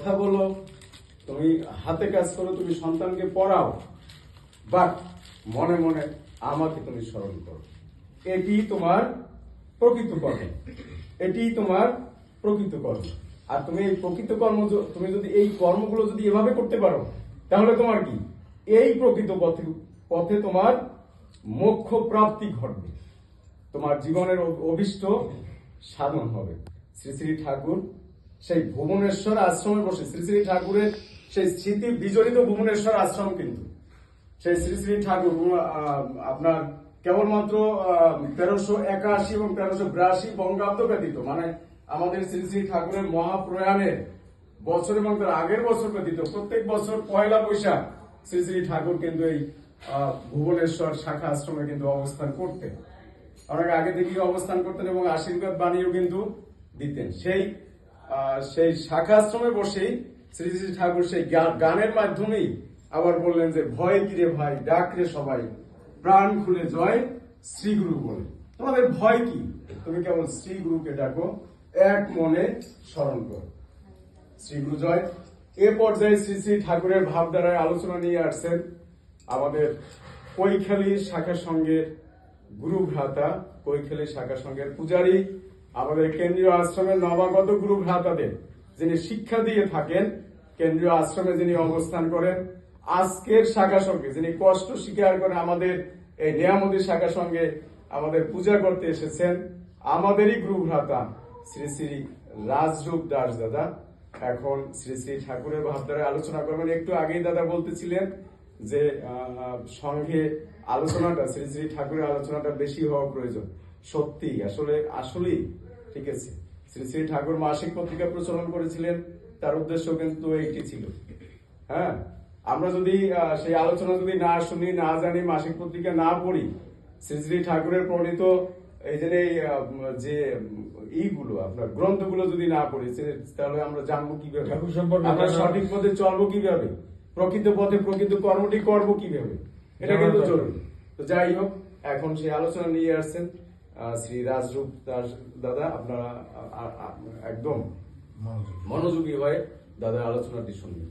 কথা বলো, তুমি হাতে কাজ করো, তুমি সন্তানকে পড়াও, বাট মনে মনে আমাকে তুমি স্মরণ করো। এটি তোমার প্রকৃত কর্ম, এটি তোমার প্রকৃত কর্ম। আর তুমি এই প্রকৃত কর্ম, তুমি যদি এই কর্মগুলো যদি এভাবে করতে পারো, তাহলে তোমার কি এই প্রকৃত পথে তোমার মোক্ষ প্রাপ্তি ঘটবে, তোমার জীবনের অভিষ্ট সাধন হবে। শ্রী শ্রী ঠাকুর সেই ভুবনেশ্বর আশ্রমে বসে, শ্রী শ্রী ঠাকুরের সেই স্মৃতি বিজড়িত ভুবনেশ্বর আশ্রম, কিন্তু সেই শ্রী শ্রী ঠাকুর আপনার কেবলমাত্র 1381 এবং 1382 বঙ্গাব্দ ব্যতীত, মানে আমাদের শ্রী শ্রী ঠাকুরের মহাপ্রয়াণের বছর এবং তার আগের বছর ব্যতীত প্রত্যেক বছর পয়লা বৈশাখ শ্রী শ্রী ঠাকুর কিন্তু এই ভুবনেশ্বর শাখা আশ্রমে কিন্তু অবস্থান করতেন। অনেক আগে থেকেই অবস্থান করতেন এবং আশীর্বাদ বাণীও কিন্তু দিতেন। সেই শাখা আশ্রমে বসেই শ্রী শ্রী ঠাকুর সেই গানের মাধ্যমেই আবার বললেন যে ভয় কিরে ভাই, ডাক রে সবাই, প্রাণ খুলে জয় শ্রীগুরু বলে। তোমাদের ভয় কি? তুমি কেবল শ্রীগুরুকে ডাকো, এক মনে স্মরণ করো, শ্রীগুরু জয়। এ পর্যায়ে শ্রী শ্রী ঠাকুরের ভাবধারায় আলোচনা নিয়ে আসছেন আমাদের কৈখালী শাখা সংঘের গুরু ভ্রাতা, কৈখালী শাখা সংঘের পূজারী, আমাদের কেন্দ্রীয় আশ্রমের নবাগত গুরু ভ্রাতাদের যিনি শিক্ষা দিয়ে থাকেন, কেন্দ্রীয় আশ্রমে যিনি অবস্থান করেন, আজকের শাখা সংঘে যিনি কষ্ট স্বীকার করে আমাদের এই নিয়ামতি শাখা সংঘে আমাদের পূজা করতে এসেছেন, আমাদেরই গুরু ভ্রাতা শ্রী শ্রী রাজরূপ দাস দাদা এখন শ্রী শ্রী ঠাকুরের ভাবধারায় আলোচনা করবেন। একটু আগেই দাদা বলতেছিলেন যে সংঘে আলোচনাটা, শ্রী শ্রী ঠাকুরের আলোচনাটা বেশি হওয়া প্রয়োজন। সত্যি, আসলেই ঠিক আছে। শ্রী শ্রী ঠাকুর মাসিক পত্রিকা প্রচলন করেছিলেন, তার উদ্দেশ্য কিন্তু একটি ছিল। হ্যাঁ, আমরা যদি সেই আলোচনা যদি না শুনি, না জানি, মাসিক পত্রিকা না পড়ি, শ্রী শ্রী ঠাকুরের প্রণীত এই যে এইগুলো আপনার গ্রন্থগুলো যদি না পড়ি, তাহলে আমরা জানবো কিভাবে, আমরা সঠিক পথে চলবো কিভাবে, প্রকৃত পথে প্রকৃত কর্মটি করবো কিভাবে, এটা কিন্তু জরুরি। তো যাই হোক, এখন সেই আলোচনা নিয়ে আসছেন শ্রী রাজরূপ দাস দাদা। আপনারা একদম মনোযোগী হয়ে দাদা আলোচনাটি শুনবেন।